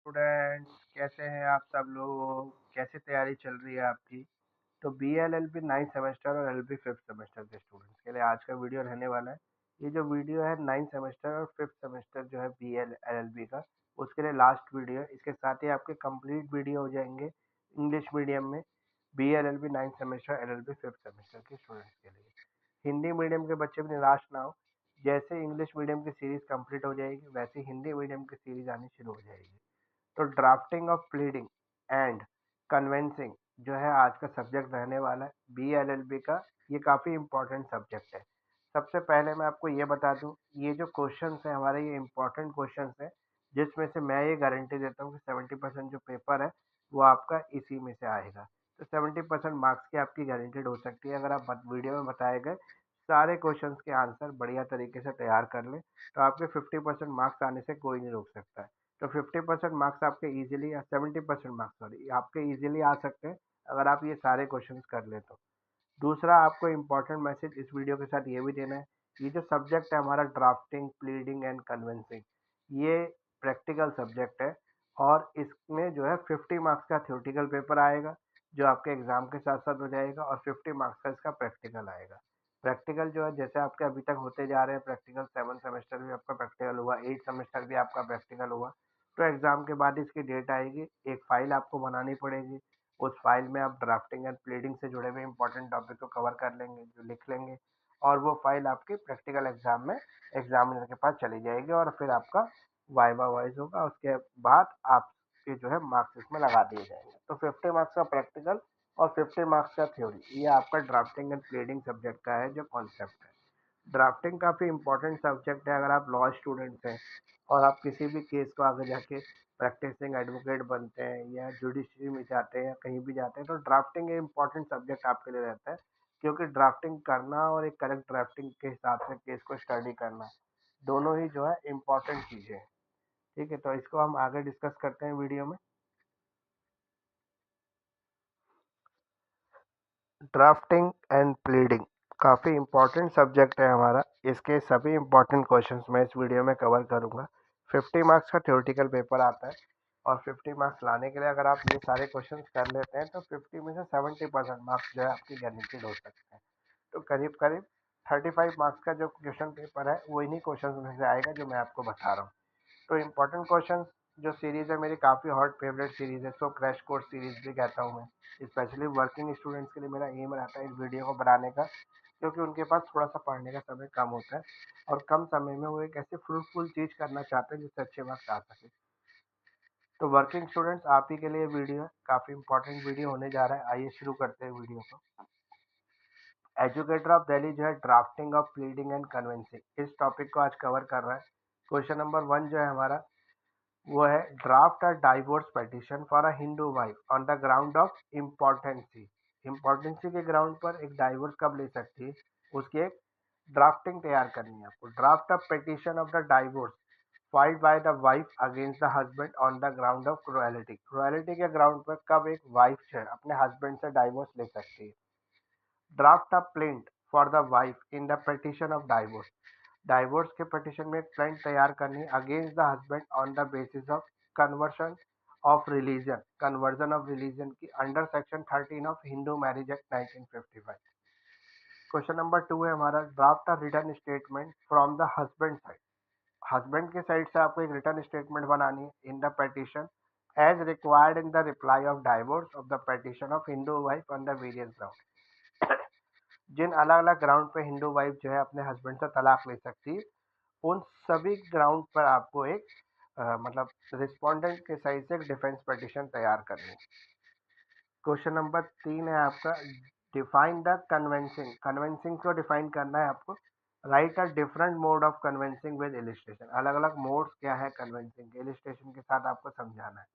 Students कैसे हैं आप सब लोग? कैसे तैयारी चल रही है आपकी? तो B L L B 9th semester और एल बी 5th सेमेस्टर के स्टूडेंट्स के लिए आज का वीडियो रहने वाला है। ये जो वीडियो है 9th सेमेस्टर और 5th सेमेस्टर जो है बी एल एल बी का, उसके लिए लास्ट वीडियो है। इसके साथ ही आपके कंप्लीट वीडियो हो जाएंगे इंग्लिश मीडियम में B L L B 9th semester L L B 5th semester के स्टूडेंट्स के लिए। हिंदी मीडियम के बच्चे भी निराश ना हो। जैसे इंग्लिश मीडियम की सीरीज कंप्लीट हो जाएगी वैसे हिंदी मीडियम की सीरीज आनी शुरू हो जाएगी। तो drafting of pleading and convincing जो है आज का सब्जेक्ट रहने वाला है बी एल एल बी का। ये काफ़ी इंपॉर्टेंट सब्जेक्ट है। सबसे पहले मैं आपको ये बता दूं, ये जो क्वेश्चंस हैं हमारे ये इंपॉर्टेंट क्वेश्चंस हैं, जिसमें से मैं ये गारंटी देता हूँ कि 70% जो पेपर है वो आपका इसी में से आएगा। तो 70% मार्क्स की आपकी गारंटीड हो सकती है अगर आप वीडियो में बताए गए सारे क्वेश्चंस के आंसर बढ़िया तरीके से तैयार कर लें। तो आपके 50% मार्क्स आने से कोई नहीं रोक सकता है। तो 50% मार्क्स आपके इजीली या 70% मार्क्स सॉरी आपके इजीली आ सकते हैं अगर आप ये सारे क्वेश्चंस कर ले तो। दूसरा आपको इम्पोर्टेंट मैसेज इस वीडियो के साथ ये भी देना है, ये जो सब्जेक्ट है हमारा ड्राफ्टिंग प्लीडिंग एंड कन्विंसिंग, ये प्रैक्टिकल सब्जेक्ट है और इसमें जो है 50 मार्क्स का थ्योरेटिकल पेपर आएगा जो आपके एग्जाम के साथ साथ हो जाएगा और 50 मार्क्स का इसका प्रैक्टिकल आएगा। प्रैक्टिकल जो है जैसे आपके अभी तक होते जा रहे हैं प्रैक्टिकल, 7 सेमेस्टर भी आपका प्रैक्टिकल हुआ, 8 सेमेस्टर भी आपका प्रैक्टिकल हुआ। तो एग्जाम के बाद इसकी डेट आएगी, एक फाइल आपको बनानी पड़ेगी। उस फाइल में आप ड्राफ्टिंग एंड प्लीडिंग से जुड़े हुए इंपॉर्टेंट टॉपिक को कवर कर लेंगे, जो लिख लेंगे, और वो फाइल आपके प्रैक्टिकल एग्जाम में एग्जामिनर के पास चली जाएगी और फिर आपका वाइवा वॉइस होगा। उसके बाद आपके जो है मार्क्स इसमें लगा दिए जाएंगे। तो 50 मार्क्स का प्रैक्टिकल और 50 मार्क्स का थ्योरी, ये आपका ड्राफ्टिंग एंड प्लीडिंग सब्जेक्ट का है जो कॉन्सेप्ट है। ड्राफ्टिंग काफ़ी इंपॉर्टेंट सब्जेक्ट है अगर आप लॉ स्टूडेंट्स हैं और आप किसी भी केस को आगे जाके प्रैक्टिसिंग एडवोकेट बनते हैं या जुडिशरी में जाते हैं या कहीं भी जाते हैं, तो ड्राफ्टिंग एक इंपॉर्टेंट सब्जेक्ट आपके लिए रहता है, क्योंकि ड्राफ्टिंग करना और एक करेक्ट ड्राफ्टिंग के हिसाब से केस को स्टडी करना दोनों ही जो है इम्पॉर्टेंट चीज़ें हैं। ठीक है, तो इसको हम आगे डिस्कस करते हैं वीडियो में। ड्राफ्टिंग एंड प्लीडिंग काफ़ी इंपॉर्टेंट सब्जेक्ट है हमारा। इसके सभी इंपॉर्टेंट क्वेश्चंस मैं इस वीडियो में कवर करूंगा। 50 मार्क्स का थ्योरेटिकल पेपर आता है और 50 मार्क्स लाने के लिए अगर आप ये सारे क्वेश्चंस कर लेते हैं तो 50 में से 70% मार्क्स जो है आपकी गारंटीड हो सकते हैं। तो करीब करीब 35 मार्क्स का जो क्वेश्चन पेपर है वो इन्हीं क्वेश्चन में से आएगा जो मैं आपको बता रहा हूँ। तो इम्पोर्टेंट क्वेश्चन जो सीरीज है मेरी काफ़ी हॉट फेवरेट सीरीज है, इसको क्रैश कोर्स सीरीज भी कहता हूँ मैं। स्पेशली वर्किंग स्टूडेंट्स के लिए मेरा एम रहता है इस वीडियो को बनाने का, क्योंकि उनके पास थोड़ा सा पढ़ने का समय कम होता है और कम समय में वो एक ऐसी फ्रूटफुल चीज़ करना चाहते हैं जिससे अच्छे मार्क्स आ सके। तो वर्किंग स्टूडेंट्स आप ही के लिए वीडियो है, काफ़ी इंपॉर्टेंट वीडियो होने जा रहा है। आइए शुरू करते हैं वीडियो को। एजुकेटर ऑफ दिल्ली जो है drafting of pleading and convincing इस टॉपिक को आज कवर कर रहा है। क्वेश्चन नंबर 1 जो है हमारा वो है draft a divorce petition for a Hindu wife on the ground of impotency. Impotency के ग्राउंड पर एक डाइवोर्स कब ले सकती है, उसकी एक ड्राफ्टिंग तैयार करनी है आपको। Draft a petition of the divorce filed by the wife against the husband on the ground of cruelty. Cruelty के ग्राउंड पर कब एक वाइफ जो है अपने हस्बैंड से डाइवोर्स ले सकती है। Draft a plaint for the wife in the petition of divorce. Divorce के पिटीशन में एक प्लेंट तैयार करनी against the husband on the basis of conversion of religion, conversion of religion की under section 13 of Hindu marriage act 1955। Question number 2 है हमारा draft a return statement from the husband side. Husband के side से आपको एक रिटर्न स्टेटमेंट बनानी है in the petition as required in the reply of divorce of the petition of Hindu wife on the various ground. जिन अलग अलग ग्राउंड पे हिंदू वाइफ जो है अपने हस्बैंड से तलाक ले सकती है, उन सभी ग्राउंड पर आपको एक मतलब रिस्पोंडेंट के साइड से एक डिफेंस पिटीशन तैयार करनी है। क्वेश्चन नंबर 3 है आपका डिफाइन द कन्वेंसिंग। कन्वेंसिंग को डिफाइन करना है आपको। Right a different mode of convincing with illustration. अलग अलग मोड्स क्या है कन्वेंसिंग के, इलिस्ट्रेशन के साथ आपको समझाना है।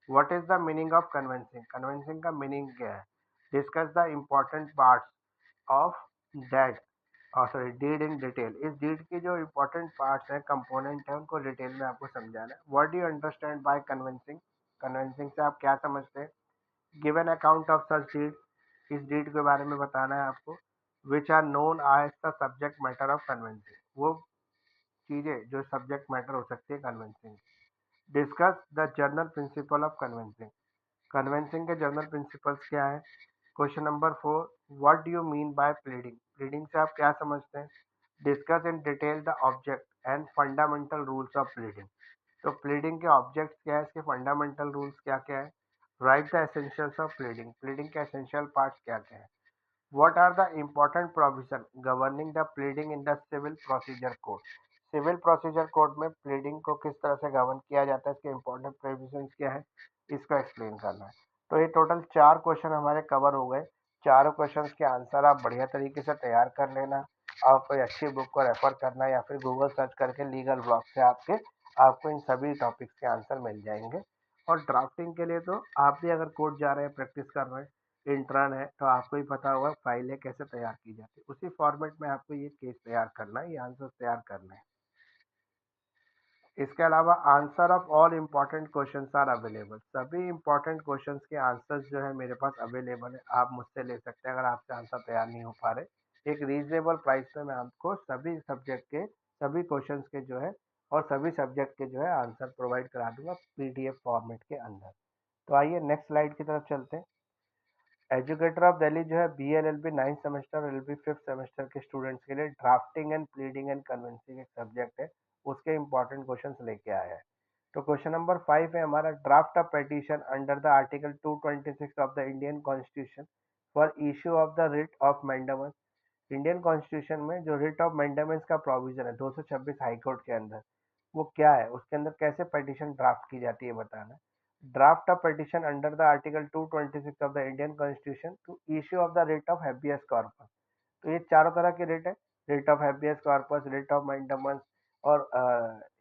What is the meaning of conveyancing, convincing का मीनिंग क्या है। Discuss the important parts of that और सॉरी डीड इन डिटेल। इस डीड के जो इम्पोर्टेंट पार्ट्स हैं, कंपोनेंट हैं, उनको डिटेल में आपको समझाना है। What do you understand by conveyancing, conveyancing से आप क्या समझते हैं। Give an account of such deed, इस डीड के बारे में बताना है आपको। Which are known as the subject matter of conveyancing, वो चीज़ें जो सब्जेक्ट मैटर हो सकती है conveyancing. Discuss the general principle of conveyancing. Conveyancing के जनरल प्रिंसिपल्स क्या है। Question number 4, what do you mean by pleading. Pleading से आप क्या समझते हैं। Discuss in detail the object and fundamental rules of pleading. तो प्लीडिंग के ऑब्जेक्ट क्या है, इसके फंडामेंटल रूल्स क्या क्या है। Right the essentials of pleading. Pleading के एसेंशियल पार्ट्स क्या क्या है। What are the important provisions governing the pleading in the civil procedure code? Civil procedure code में प्लीडिंग को किस तरह से गवर्न किया जाता है, इसके इंपॉर्टेंट प्रोविजंस क्या है, इसको एक्सप्लेन करना है। तो ये टोटल 4 क्वेश्चन हमारे कवर हो गए। चारों क्वेश्चंस के आंसर आप बढ़िया तरीके से तैयार कर लेना और कोई अच्छी बुक को रेफर करना या फिर गूगल सर्च करके लीगल ब्लॉग से आपको इन सभी टॉपिक्स के आंसर मिल जाएंगे। और ड्राफ्टिंग के लिए तो आप भी अगर कोर्ट जा रहे हैं, प्रैक्टिस कर रहे हैं, इंटर्न है, तो आपको ही पता होगा फाइलें कैसे तैयार की जाती है। उसी फॉर्मेट में आपको ये केस तैयार करना है, ये आंसर तैयार करना है। इसके अलावा answer of all important questions are available. सभी इम्पोर्टेंट क्वेश्चंस के आंसर्स जो है मेरे पास अवेलेबल है, आप मुझसे ले सकते हैं अगर आपसे आंसर तैयार नहीं हो पा रहे। एक रीजनेबल प्राइस पे मैं आपको सभी सब्जेक्ट के सभी क्वेश्चंस के जो है और सभी सब्जेक्ट के जो है आंसर प्रोवाइड करा दूंगा पीडीएफ फॉर्मेट के अंदर। तो आइए नेक्स्ट स्लाइड की तरफ चलते हैं। एजुकेटर ऑफ दिल्ली जो है BLLB 9th सेमेस्टर और LLB 5th सेमेस्टर के स्टूडेंट्स के लिए drafting and pleading and convincing एक सब्जेक्ट है, उसके इंपॉर्टेंट क्वेश्चंस लेके आया है। तो क्वेश्चन नंबर 5 है हमारा, draft a petition under the article 226 of the Indian constitution for issue of the writ of mandamus. Indian constitution में जो रिट ऑफ मैंडेमेंस का प्रोविजन है 226 हाईकोर्ट के अंदर, वो क्या है, उसके अंदर कैसे पिटीशन ड्राफ्ट की जाती है बताना है। Draft of petition under the article 226 of the Indian constitution to issue of the writ of habeas corpus. तो ये चारों तरह के रिट है, writ of habeas corpus, writ of mandamus और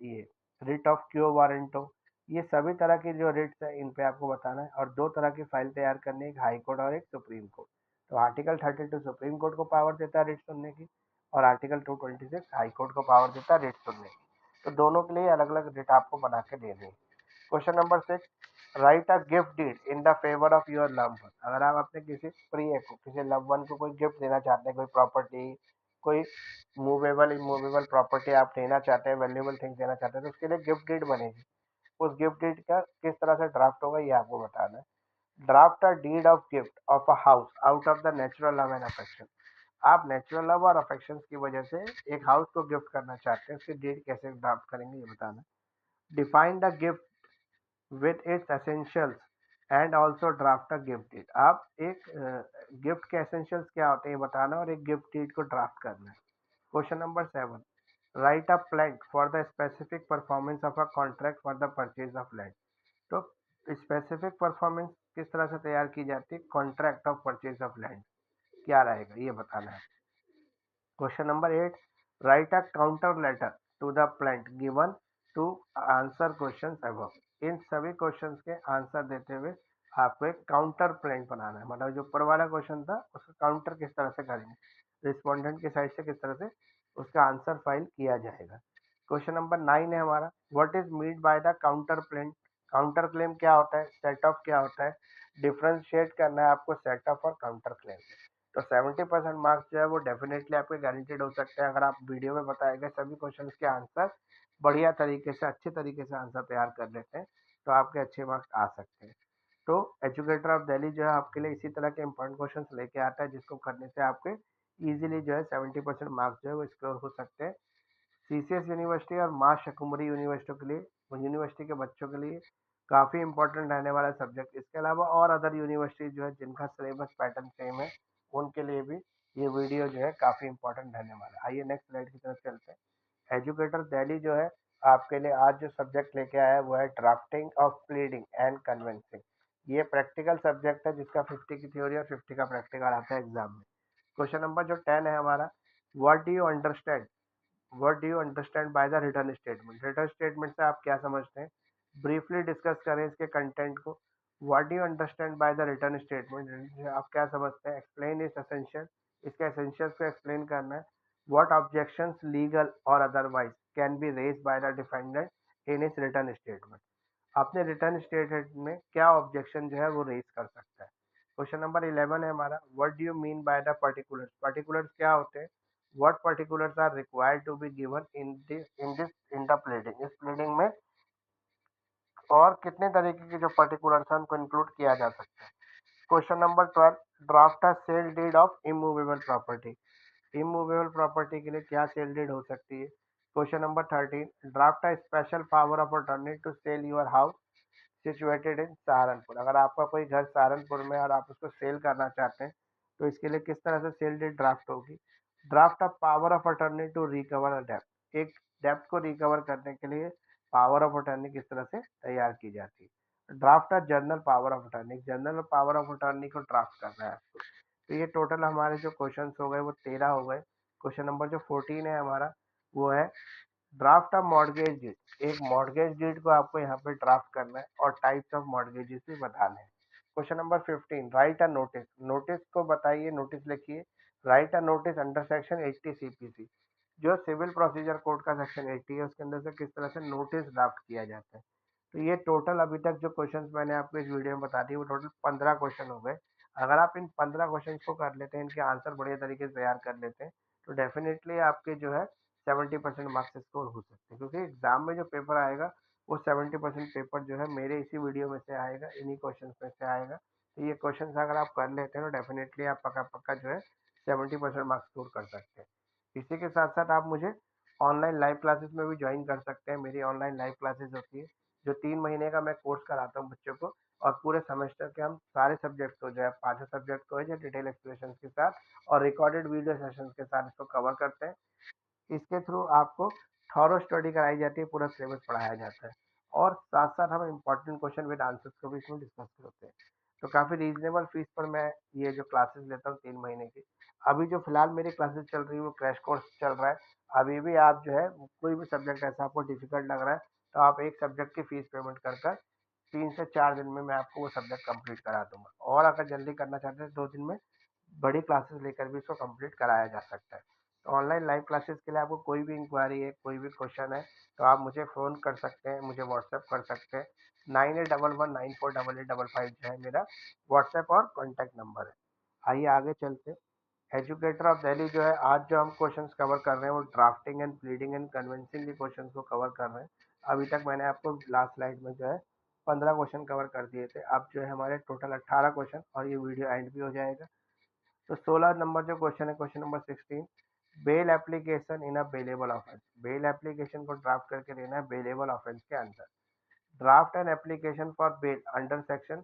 ये रिट ऑफ क्यो वारंटो। ये सभी तरह की जो रिट्स है इन पे आपको बताना है और दो तरह की फाइल तैयार करनी है, एक हाई कोर्ट और एक सुप्रीम कोर्ट। तो आर्टिकल 32 सुप्रीम कोर्ट को पावर देता है रिट सुनने की और आर्टिकल 226 हाई कोर्ट को पावर देता है रिट सुनने की। तो दोनों के लिए अलग अलग रिट आपको बना के देनी है। Question number 6, write a gift deed in the favour of your loved one. अगर आप अपने किसी प्रिय को, किसी लव वन को कोई गिफ्ट देना चाहते हैं, कोई प्रॉपर्टी, कोई मूवेबल इमूवेबल प्रॉपर्टी आप देना चाहते हैं, वैल्यूएबल थिंग्स देना चाहते हैं, तो उसके लिए गिफ्ट डीड बनेगी। उस गिफ्ट डीड का किस तरह से ड्राफ्ट होगा ये आपको बताना है। Draft a deed of gift of a house out of the natural love and affection. आप नेचुरल लव और अफेक्शन की वजह से एक हाउस को गिफ्ट करना चाहते हैं, उसकी डीड कैसे ड्राफ्ट करेंगे ये बताना है। Define the gift with its essentials and also draft a gift deed. आप एक गिफ्ट के एसेंशियल्स क्या होते हैं ये बताना और एक गिफ्ट डीड को ड्राफ्ट करना है। Question number 7, write a plan for the specific performance of a contract for the purchase of land. तो स्पेसिफिक परफॉर्मेंस किस तरह से तैयार की जाती है, contract of purchase of land क्या रहेगा ये बताना है। Question number 8, write a counter letter to the plant given to answer question above. इन सभी क्वेश्चंस के आंसर देते हुए आपको एक काउंटर प्लांट बनाना है, मतलब जो ऊपर वाला क्वेश्चन था उसका काउंटर किस तरह से करेंगे, रिस्पोंडेंट की साइड से किस तरह से उसका आंसर फाइल किया जाएगा। क्वेश्चन नंबर 9 है हमारा, what is mean by the counter plant. Counter claim क्या होता है, सेट ऑफ क्या होता है, डिफ्रेंशिएट करना है आपको सेट ऑफ और काउंटर क्लेम। तो 70% मार्क्स जो है वो डेफिनेटली आपके गारंटेड हो सकते हैं अगर आप वीडियो में बताए गए सभी क्वेश्चन के आंसर बढ़िया तरीके से, अच्छे तरीके से आंसर तैयार कर लेते हैं तो आपके अच्छे मार्क्स आ सकते हैं। तो एजुकेटर ऑफ दिल्ली जो है आपके लिए इसी तरह के इंपॉर्टेंट क्वेश्चन लेके आता है जिसको करने से आपके इजीली जो है 70% मार्क्स जो है वो स्कोर हो सकते हैं। CCS यूनिवर्सिटी और माँ शकुमरी यूनिवर्सिटी के लिए, यूनिवर्सिटी के बच्चों के लिए काफ़ी इंपॉर्टेंट रहने वाला सब्जेक्ट। इसके अलावा और अदर यूनिवर्सिटी जो है जिनका सिलेबस पैटर्न सेम है उनके लिए भी ये वीडियो जो है काफ़ी इंपॉर्टेंट रहने वाला है। आइए नेक्स्ट स्लाइड की तरफ चलते हैं। एजुकेटर दिल्ली जो है आपके लिए आज जो सब्जेक्ट लेके आया है वो है drafting of pleading and convincing. ये प्रैक्टिकल सब्जेक्ट है जिसका 50 की थ्योरी और 50 का प्रैक्टिकल आता है एग्जाम में। क्वेश्चन नंबर जो 10 है हमारा, what do you understand by the return statement. Return statement से आप क्या समझते हैं, ब्रीफली डिस्कस करें इसके कंटेंट को। What do you understand by the return statement, आप क्या समझते हैं, एक्सप्लेन इस एसेंशियल, इसके एसेंशियल्स को एक्सप्लेन करना है। व्हाट ऑब्जेक्शंस लीगल और otherwise can be raise by the defendant in इस रिटर्न स्टेटमेंट। अपने रिटर्न स्टेटमेंट में क्या ऑब्जेक्शन जो है वो रेज कर सकता है। क्वेश्चन नंबर 11 है हमारा, what do you mean by the particulars. Particulars क्या होते हैं, what particulars are required to be given in this in the pleading. इस प्लेडिंग में और कितने तरीके के जो पर्टिकुलर्स हैं उनको इंक्लूड किया जा सकता है। Question number 12, draft a sale deed of immovable property. Immovable property के लिए क्या सेल डीड हो सकती है। Question number 13, draft a special power of attorney to sell your house situated in Saharanpur. अगर आपका कोई घर सहारनपुर में और आप उसको सेल करना चाहते हैं तो इसके लिए किस तरह से सेल डीड ड्राफ्ट होगी। Draft of power of attorney to recover a डेप्ट। एक डेप्ट को रिकवर करने के लिए पावर ऑफ अटॉर्नी किस तरह से तैयार की जाती है। Draft of journal power of attorney. Journal power of attorney को ड्राफ्ट करना है आपको। तो ये टोटल हमारे जो क्वेश्चन हो गए वो 13 हो गए। क्वेश्चन नंबर जो 14 है हमारा वो है ड्राफ्ट ऑफ मॉर्गेज डीड। एक मॉर्गेज डीड को आपको यहाँ पे ड्राफ्ट करना है और टाइप्स ऑफ मॉर्गेजेस भी बताने हैं। Question number 15, right a notice. Notice को बताइए, नोटिस लिखिए। Right a notice under section 80 CPC. जो सिविल प्रोसीजर कोड का सेक्शन 80 है उसके अंदर से किस तरह से नोटिस ड्राफ्ट किया जाता है। तो ये टोटल अभी तक जो क्वेश्चंस मैंने आपको इस वीडियो में बता दिए वो टोटल 15 क्वेश्चन हो गए। अगर आप इन 15 क्वेश्चंस को कर लेते हैं, इनके आंसर बढ़िया तरीके से तैयार कर लेते हैं तो डेफिनेटली आपके जो है 70% मार्क्स स्कोर हो सकते हैं, क्योंकि एग्जाम में जो पेपर आएगा वो 70% पेपर जो है मेरे इसी वीडियो में से आएगा, इन्हीं क्वेश्चन में से आएगा। तो ये क्वेश्चन अगर आप कर लेते हैं तो डेफिनेटली आप पक्का पक्का जो है 70% मार्क्स स्कोर कर सकते हैं। इसी के साथ साथ आप मुझे ऑनलाइन लाइव क्लासेस में भी ज्वाइन कर सकते हैं। मेरी ऑनलाइन लाइव क्लासेस होती है जो 3 महीने का मैं कोर्स कराता हूँ बच्चों को, और पूरे सेमेस्टर के हम सारे सब्जेक्ट को जो है 5 सब्जेक्ट को है जो डिटेल एक्सप्लेनेशन के साथ और रिकॉर्डेड वीडियो सेशन के साथ इसको कवर करते हैं। इसके थ्रू आपको थॉरो स्टडी कराई जाती है, पूरा सिलेबस पढ़ाया जाता है और साथ साथ हम इम्पोर्टेंट क्वेश्चन विद आंसर्स को भी इसमें डिस्कस करते हैं। तो काफ़ी रीजनेबल फीस पर मैं ये जो क्लासेस लेता हूँ 3 महीने की। अभी जो फिलहाल मेरी क्लासेस चल रही है वो क्रैश कोर्स चल रहा है। अभी भी आप जो है कोई भी सब्जेक्ट ऐसा आपको डिफिकल्ट लग रहा है तो आप एक सब्जेक्ट की फीस पेमेंट कर कर 3 से 4 दिन में मैं आपको वो सब्जेक्ट कंप्लीट करा दूंगा, और अगर जल्दी करना चाहते हैं 2 दिन में बड़ी क्लासेस लेकर भी इसको कंप्लीट कराया जा सकता है। तो ऑनलाइन लाइव क्लासेस के लिए आपको कोई भी इंक्वायरी है, कोई भी क्वेश्चन है तो आप मुझे फ़ोन कर सकते हैं, मुझे व्हाट्सएप कर सकते हैं। 9811948855 जो है मेरा व्हाट्सएप और कॉन्टैक्ट नंबर है। आइए आगे चलते हैं। एजुकेटर ऑफ दिल्ली जो है आज जो हम क्वेश्चंस कवर कर रहे हैं वो drafting and pleading and convincing के क्वेश्चंस को कवर कर रहे हैं। अभी तक मैंने आपको लास्ट स्लाइड में जो है 15 क्वेश्चन कवर कर दिए थे। अब जो है हमारे टोटल 18 क्वेश्चन और ये वीडियो एंड भी हो जाएगा। तो 16 नंबर जो क्वेश्चन है, question number 16, bail application in a bailable offence. Bail application को ड्राफ्ट करके देना है बेलेबल ऑफेंस के अंदर। Draft an application for bail under section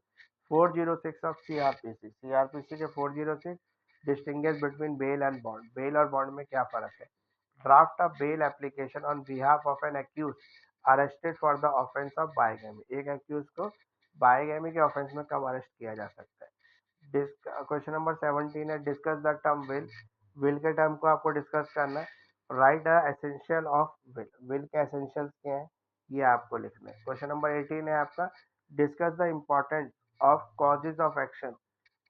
406 of CrPC. CrPC के 406 distinguish between bail and bond. Bail और बॉन्ड में क्या फर्क है। Draft a bail application on behalf of an accuse arrested for the offence of bigamy. एक accuse को बायगैमी के offence में कब अरेस्ट किया जा सकता है। क्वेश्चन नंबर 17 है discuss the term will. Will के टर्म को आपको डिस्कस करना है। Right the essential of will. Will के एसेंशियल्स क्या है ये आपको लिखना है। क्वेश्चन नंबर 18 है आपका discuss the importance of causes of action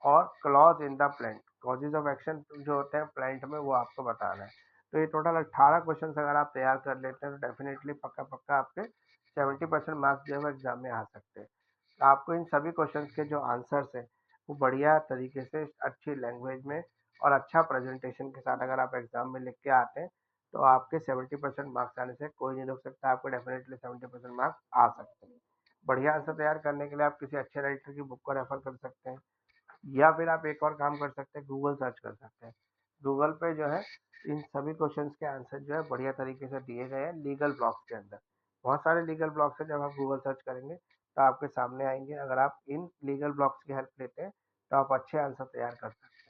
और clause in the plaint. Causes of action जो होते हैं प्लांट में वो आपको बताना है। तो ये टोटल 18 क्वेश्चन अगर आप तैयार कर लेते हैं तो डेफिनेटली पक्का पक्का आपके 70% मार्क्स जो है एग्जाम में आ सकते हैं। तो आपको इन सभी क्वेश्चंस के जो आंसर्स हैं वो बढ़िया तरीके से अच्छी लैंग्वेज में और अच्छा प्रेजेंटेशन के साथ अगर आप एग्जाम में लिख के आते हैं तो आपके 70% मार्क्स आने से कोई नहीं रोक सकता। आपको डेफिनेटली 70% मार्क्स आ सकते हैं। बढ़िया आंसर तैयार करने के लिए आप किसी अच्छे राइटर की बुक को रेफर कर सकते हैं, या फिर आप एक और काम कर सकते हैं, गूगल सर्च कर सकते हैं। गूगल पे जो है इन सभी क्वेश्चंस के आंसर जो है बढ़िया तरीके से दिए गए हैं लीगल ब्लॉक्स के अंदर। बहुत सारे लीगल ब्लॉक्स हैं, जब आप गूगल सर्च करेंगे तो आपके सामने आएंगे। अगर आप इन लीगल ब्लॉक्स की हेल्प लेते हैं तो आप अच्छे आंसर तैयार कर सकते हैं।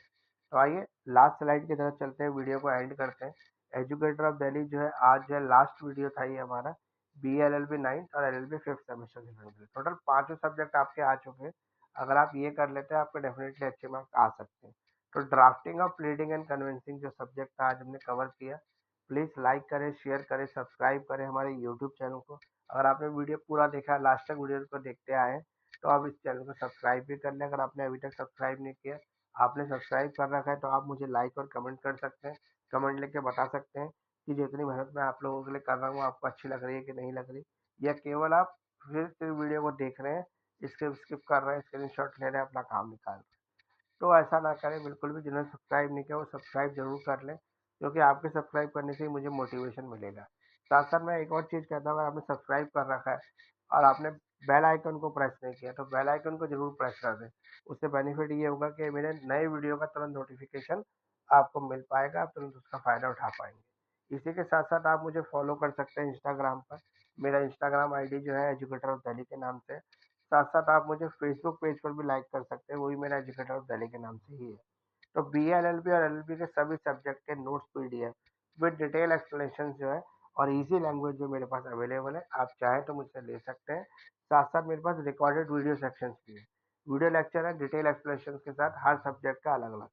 तो आइए लास्ट स्लाइड की तरफ चलते हैं, वीडियो को एंड करते हैं। एजुकेटर ऑफ दिल्ली जो है आज जो है लास्ट वीडियो था ये हमारा BLLB 9th और LLB 5th सेमेस्टर के टोटल 5 सब्जेक्ट आपके आ चुके हैं। अगर आप ये कर लेते हैं आपको डेफिनेटली अच्छे मार्क्स आ सकते हैं। तो ड्राफ्टिंग और प्लीडिंग एंड कन्विंसिंग जो सब्जेक्ट था आज हमने कवर किया। प्लीज़ लाइक करें, शेयर करें, सब्सक्राइब करें हमारे यूट्यूब चैनल को। अगर आपने वीडियो पूरा देखा, लास्ट तक वीडियो को देखते आए हैं तो आप इस चैनल को सब्सक्राइब भी कर लें। अगर आपने अभी तक सब्सक्राइब नहीं किया, आपने सब्सक्राइब कर रखा है तो आप मुझे लाइक और कमेंट कर सकते हैं। कमेंट लेके बता सकते हैं कि जितनी मेहनत मैं आप लोगों के लिए कर रहा हूँ आपको अच्छी लग रही है कि नहीं लग रही, या केवल आप फिर से वीडियो को देख रहे हैं, स्किप कर रहे हैं, स्क्रीनशॉट ले रहे हैं, अपना काम निकाल रहे हैं। तो ऐसा ना करें बिल्कुल भी। जिन्होंने सब्सक्राइब नहीं किया वो सब्सक्राइब जरूर कर लें, क्योंकि आपके सब्सक्राइब करने से ही मुझे मोटिवेशन मिलेगा। साथ साथ मैं एक और चीज़ कहता हूँ, अगर आपने सब्सक्राइब कर रखा है और आपने बेल आइकन को प्रेस नहीं किया तो बेल आइकन को जरूर प्रेस कर दें। उससे बेनिफिट ये होगा कि मेरे नए वीडियो का तुरंत नोटिफिकेशन आपको मिल पाएगा, आप तुरंत उसका फ़ायदा उठा पाएंगे। इसी के साथ साथ आप मुझे फॉलो कर सकते हैं इंस्टाग्राम पर। मेरा इंस्टाग्राम आईडी जो है एजुकेटर ऑफ दिल्ली के नाम से। साथ साथ आप मुझे फेसबुक पेज पर भी लाइक कर सकते हैं, वो भी मेरा एजुकेटर ऑफ दिल्ली के नाम से ही है। तो बीएलएलबी और एलएलबी के सभी सब्जेक्ट के notes PDF with detail explanation जो है और इजी लैंग्वेज जो मेरे पास अवेलेबल है, आप चाहें तो मुझसे ले सकते हैं। साथ साथ मेरे पास रिकॉर्डेड वीडियो सेक्शंस भी है, वीडियो लेक्चर है डिटेल एक्सप्लेनेशन के साथ, हर सब्जेक्ट का अलग अलग।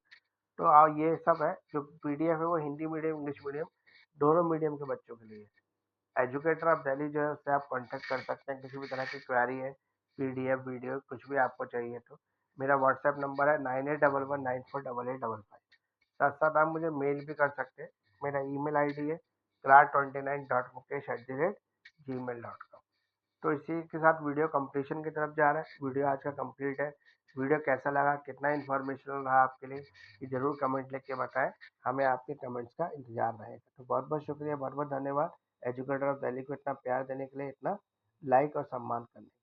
तो ये सब है जो पीडीएफ है, वो हिंदी मीडियम इंग्लिश मीडियम दोनों मीडियम के बच्चों के लिए। एजुकेटर ऑफ दिल्ली जो है उससे आप कांटेक्ट कर सकते हैं, किसी भी तरह की क्वेरी है, पीडीएफ वीडियो कुछ भी आपको चाहिए तो। मेरा व्हाट्सएप नंबर है 9811948855। साथ साथ आप मुझे मेल भी कर सकते हैं। मेरा ईमेल आईडी है krar29.mukesh@gmail.com। तो इसी के साथ वीडियो कंप्लीशन की तरफ जा रहा है। वीडियो आज का कंप्लीट है। वीडियो कैसा लगा, कितना इन्फॉर्मेशनल रहा आपके लिए, ये ज़रूर कमेंट लिख के बताएं। हमें आपके कमेंट्स का इंतजार रहेगा। तो बहुत बहुत शुक्रिया, बहुत बहुत धन्यवाद एजुकेटर ऑफ दिल्ली को इतना प्यार देने के लिए, इतना लाइक और सम्मान करने के लिए।